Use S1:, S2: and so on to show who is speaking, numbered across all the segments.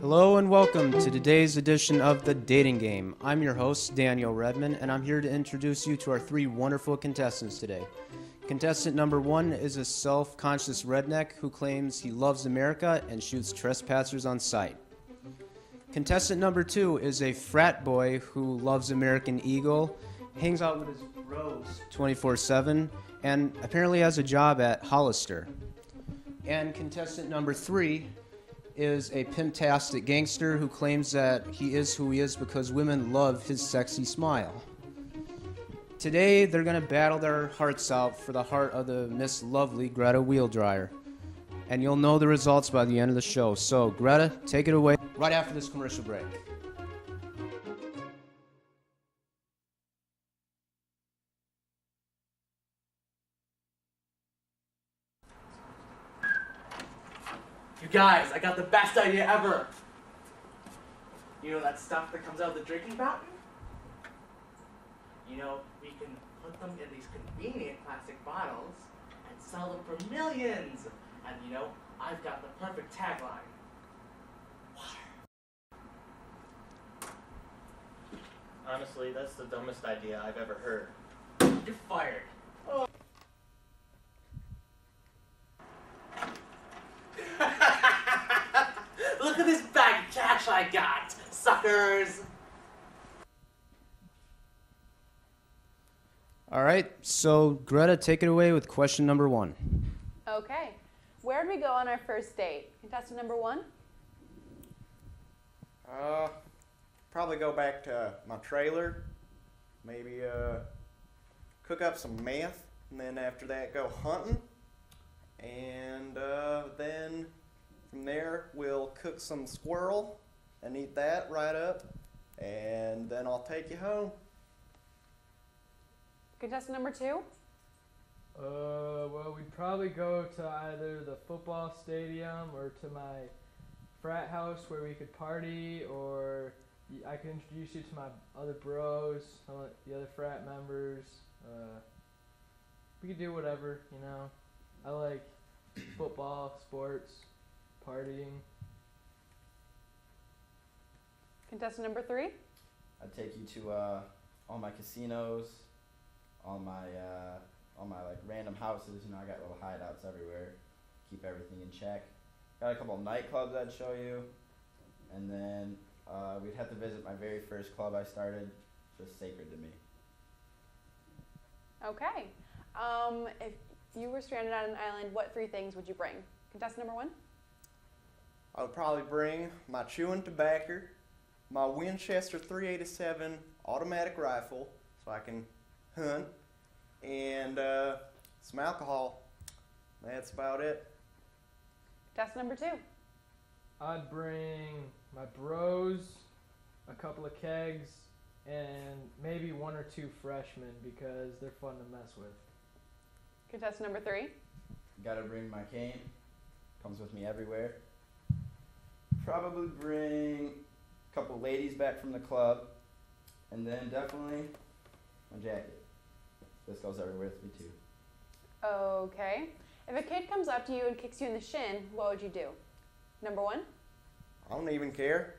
S1: Hello and welcome to today's edition of The Dating Game. I'm your host, Daniel Redman, and I'm here to introduce you to our three wonderful contestants today. Contestant number one is a self-conscious redneck who claims he loves America and shoots trespassers on sight. Contestant number two is a frat boy who loves American Eagle, hangs out with his bros 24/7, and apparently has a job at Hollister. And contestant number three is a pimptastic gangster who claims that he is who he is because women love his sexy smile. Today, they're going to battle their hearts out for the heart of the Miss Lovely Greta Wheeldryer. And you'll know the results by the end of the show. So, Greta, take it away right after this commercial break.
S2: You guys, I got the best idea ever! You know that stuff that comes out of the drinking fountain? You know, we can put them in these convenient plastic bottles and sell them for millions! And you know, I've got the perfect tagline. Water.
S3: Honestly, that's the dumbest idea I've ever heard.
S2: You're fired. Oh. Look at this bag of cash I got, suckers!
S1: All right, so Greta, take it away with question number one.
S4: Okay. Where'd we go on our first date? Contestant number one?
S5: Probably go back to my trailer, maybe cook up some meth, and then after that go hunting, and then from there we'll cook some squirrel and eat that right up, and then I'll take you home.
S4: Contestant number two?
S6: Well, we'd probably go to either the football stadium or to my frat house where we could party, or I could introduce you to my other bros, some of the other frat members. We could do whatever, you know. I like football, sports, partying.
S4: Contestant number three?
S7: I'd take you to all my casinos, all my like random houses. You know, I got little hideouts everywhere. Keep everything in check. Got a couple nightclubs I'd show you, and then we'd have to visit my very first club I started. Just sacred to me.
S4: Okay. If you were stranded on an island, what three things would you bring? Contestant number one?
S5: I would probably bring my chewing tobacco, my Winchester 387 automatic rifle, so I can hunt, and some alcohol. That's about it.
S4: Contestant number two?
S6: I'd bring my bros, a couple of kegs, and maybe one or two freshmen because they're fun to mess with.
S4: Contestant number three?
S7: Gotta bring my cane. Comes with me everywhere. Probably bring a couple ladies back from the club, and then definitely my jacket. This goes everywhere with me too.
S4: Okay. If a kid comes up to you and kicks you in the shin, what would you do? Number one?
S5: I don't even care.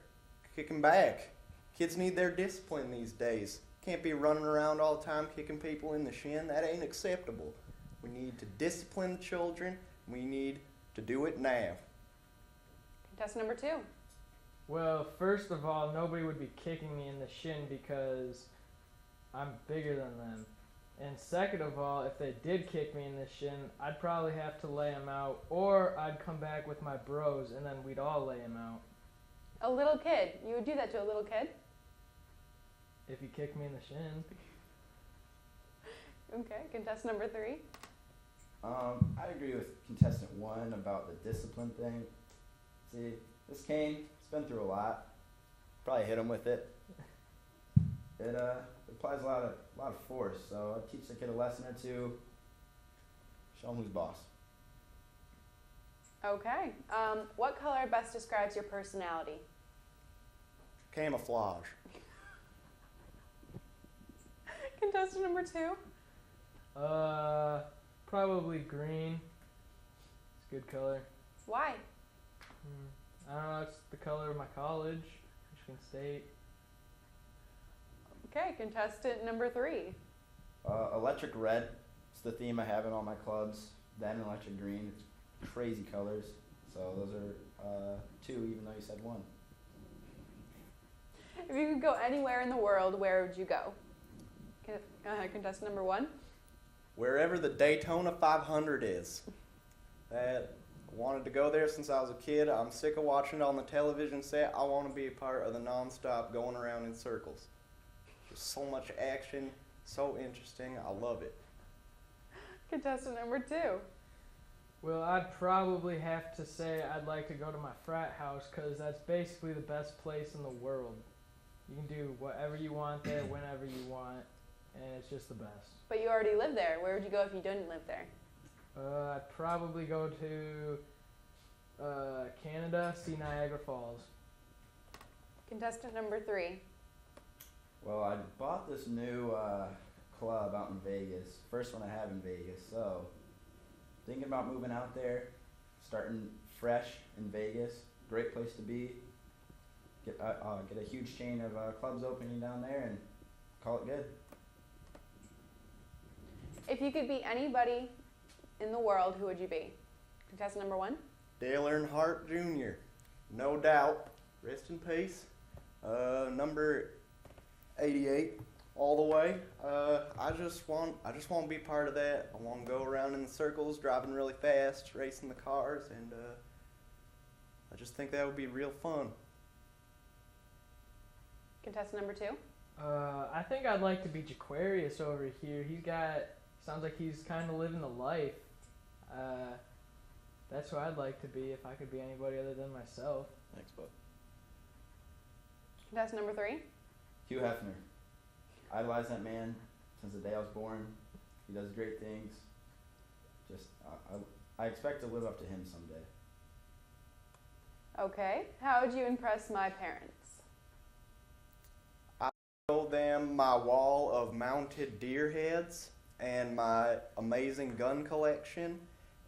S5: Kick 'em back. Kids need their discipline these days. Can't be running around all the time kicking people in the shin. That ain't acceptable. We need to discipline children. We need to do it now.
S4: Contestant number two?
S6: Well, first of all, nobody would be kicking me in the shin because I'm bigger than them. And second of all, if they did kick me in the shin, I'd probably have to lay them out, or I'd come back with my bros and then we'd all lay them out.
S4: A little kid. You would do that to a little kid?
S6: If you kick me in the shin.
S4: Okay. Contestant number three?
S7: I agree with contestant one about the discipline thing. See, this cane, it's been through a lot. Probably hit him with it. It applies a lot of force, so I'd teach the kid a lesson or two. Show him who's boss.
S4: Okay. What color best describes your personality?
S5: Camouflage.
S4: Contestant number 2.
S6: Probably green. It's a good color.
S4: Why?
S6: I don't know, it's the color of my college, Michigan State.
S4: Okay, contestant number 3.
S7: Electric red. It's the theme I have in all my clubs. Then electric green. It's crazy colors. So those are 2, even though you said 1.
S4: If you could go anywhere in the world, where would you go? Contestant number 1.
S5: Wherever the Daytona 500 is. That I wanted to go there since I was a kid. I'm sick of watching it on the television set. I want to be a part of the non-stop going around in circles. Just so much action, so interesting. I love it.
S4: Contestant number 2.
S6: Well, I'd probably have to say I'd like to go to my frat house because that's basically the best place in the world. You can do whatever you want there, whenever you want, and it's just the best.
S4: But you already live there. Where would you go if you didn't live there?
S6: I'd probably go to Canada, see Niagara Falls.
S4: Contestant number 3.
S7: Well, I bought this new club out in Vegas. First one I have in Vegas. So, thinking about moving out there, starting fresh in Vegas. Great place to be. Get a huge chain of clubs opening down there and call it good.
S4: If you could be anybody in the world, who would you be? Contestant number 1.
S5: Dale Earnhardt Jr. No doubt. Rest in peace. Number 88, all the way. I just want to be part of that. I want to go around in the circles, driving really fast, racing the cars, and I just think that would be real fun.
S4: Contestant number 2.
S6: I think I'd like to be Jaquarius over here. Sounds like he's kind of living the life. That's who I'd like to be if I could be anybody other than myself.
S7: Thanks, bud.
S4: Contestant number 3.
S7: Hugh Hefner. Idolize that man since the day I was born. He does great things. Just, I expect to live up to him someday.
S4: Okay. How would you impress my parents?
S5: I show them my wall of mounted deer heads and my amazing gun collection.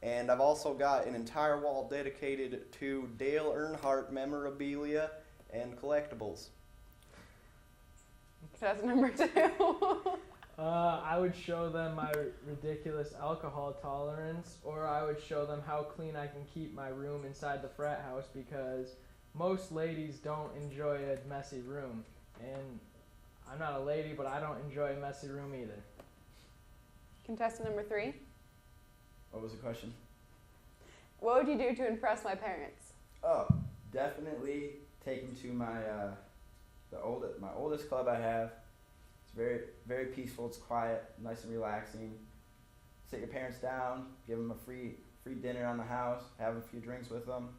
S5: And I've also got an entire wall dedicated to Dale Earnhardt memorabilia and collectibles.
S4: Contestant number 2.
S6: I would show them my ridiculous alcohol tolerance, or I would show them how clean I can keep my room inside the frat house because most ladies don't enjoy a messy room. And I'm not a lady, but I don't enjoy a messy room either.
S4: Contestant number 3.
S7: What was the question?
S4: What would you do to impress my parents?
S7: Oh, definitely take him to my my oldest club I have. It's very, very peaceful. It's quiet, nice and relaxing. Sit your parents down, give them a free dinner on the house, have a few drinks with them.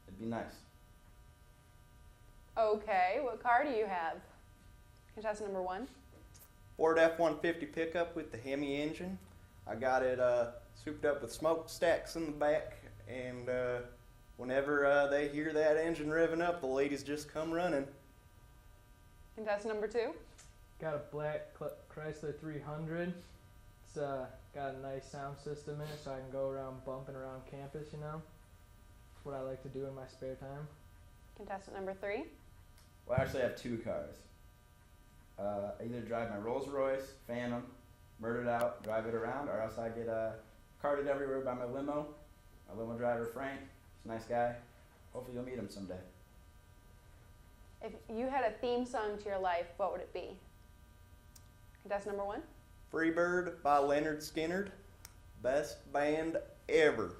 S7: It'd be nice.
S4: Okay. What car do you have? Contestant number 1.
S5: Ford F-150 pickup with the Hemi engine. I got it souped up with smokestacks in the back, and whenever they hear that engine revving up, the ladies just come running.
S4: Contestant number 2.
S6: Got a black Chrysler 300. It's got a nice sound system in it, so I can go around bumping around campus, you know. That's what I like to do in my spare time.
S4: Contestant number 3.
S7: Well, I actually have 2 cars. I either drive my Rolls Royce Phantom, murdered out, drive it around, or else I get carted everywhere by my limo. My limo driver, Frank, he's a nice guy. Hopefully you'll meet him someday.
S4: If you had a theme song to your life, what would it be? Contestant number 1.
S5: Freebird by Leonard Skinner. Best band ever.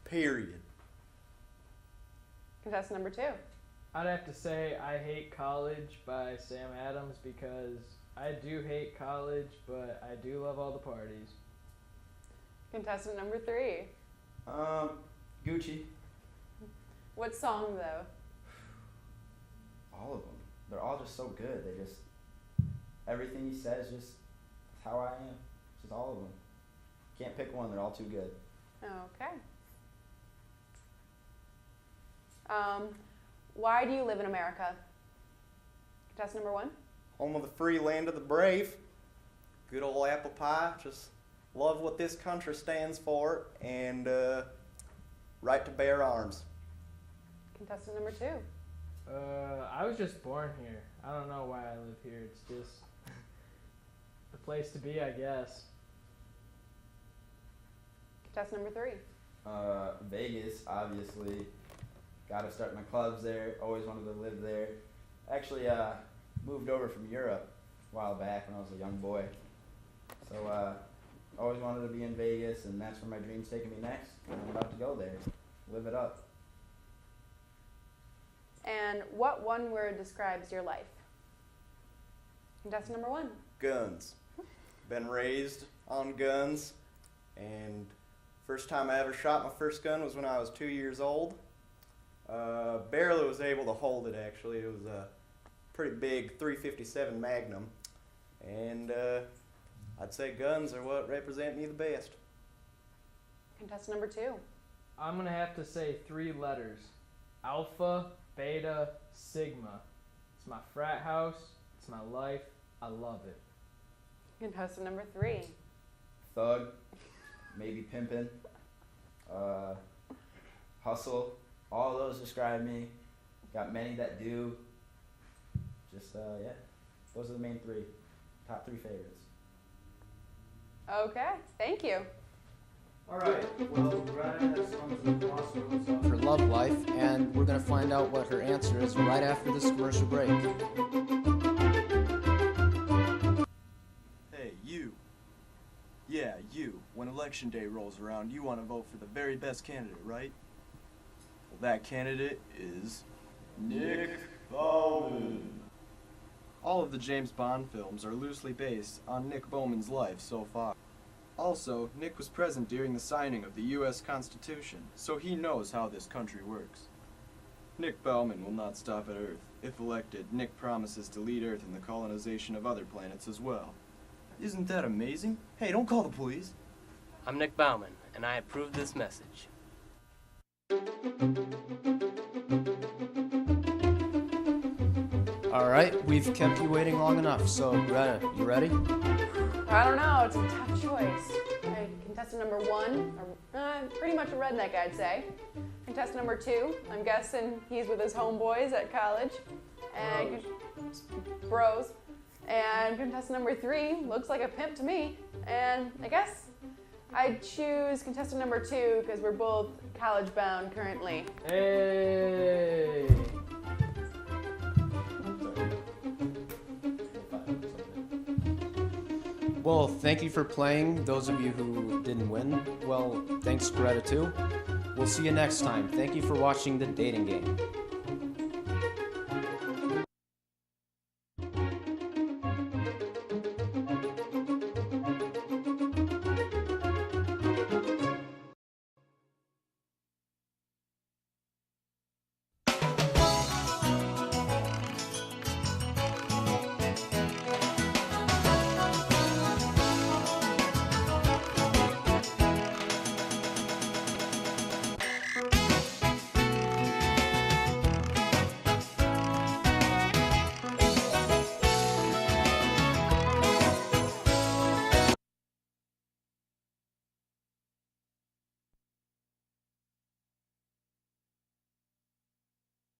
S5: Period.
S4: Contestant number 2.
S6: I'd have to say I Hate College by Sam Adams because I do hate college, but I do love all the parties.
S4: Contestant number 3.
S7: Gucci.
S4: What song, though?
S7: All of them. They're all just so good. They just, everything he says just, it's how I am. Just all of them. Can't pick one. They're all too good.
S4: Okay. Why do you live in America? Contestant number 1.
S5: Home of the free, land of the brave. good old apple pie. Just love what this country stands for, and right to bear arms.
S4: Contestant number 2.
S6: I was just born here. I don't know why I live here. It's just the place to be, I guess.
S4: Contestant number 3.
S7: Vegas, obviously. Got to start my clubs there. Always wanted to live there. Actually, moved over from Europe a while back when I was a young boy. So, always wanted to be in Vegas, and that's where my dream's taking me next. And I'm about to go there. Live it up.
S4: And what one word describes your life? Contestant number 1.
S5: Guns. Been raised on guns, and first time I ever shot my first gun was when I was 2 years old. Barely was able to hold it, actually. It was a pretty big .357 Magnum, and I'd say guns are what represent me the best.
S4: Contestant number 2.
S6: I'm going to have to say 3 letters. Alpha, Beta, Sigma. It's my frat house. It's my life. I love it.
S4: Contestant number 3.
S7: Thug, maybe pimpin', hustle. All those describe me. Got many that do. Just, yeah. Those are the main 3. Top 3 favorites.
S4: Okay, thank you.
S1: Alright, well, Ryan has some crossroads for love life, and we're going to find out what her answer is right after this commercial break.
S8: Hey, you. Yeah, you. When election day rolls around, you want to vote for the very best candidate, right? Well, that candidate is Nick Bowman. All of the James Bond films are loosely based on Nick Bowman's life so far. Also, Nick was present during the signing of the U.S. Constitution, so he knows how this country works. Nick Bowman will not stop at Earth. If elected, Nick promises to lead Earth in the colonization of other planets as well. Isn't that amazing? Hey, don't call the police.
S9: I'm Nick Bauman, and I approve this message.
S1: Alright, we've kept you waiting long enough, so Greta, you ready?
S4: I don't know, it's a tough choice. Contestant number 1, pretty much a redneck, I'd say. Contestant number 2, I'm guessing he's with his homeboys at college. And bros. And contestant number 3 looks like a pimp to me. And I guess I'd choose contestant number 2 because we're both college bound currently.
S6: Hey!
S1: Well, thank you for playing, those of you who didn't win. Well, thanks Greta too. We'll see you next time. Thank you for watching The Dating Game.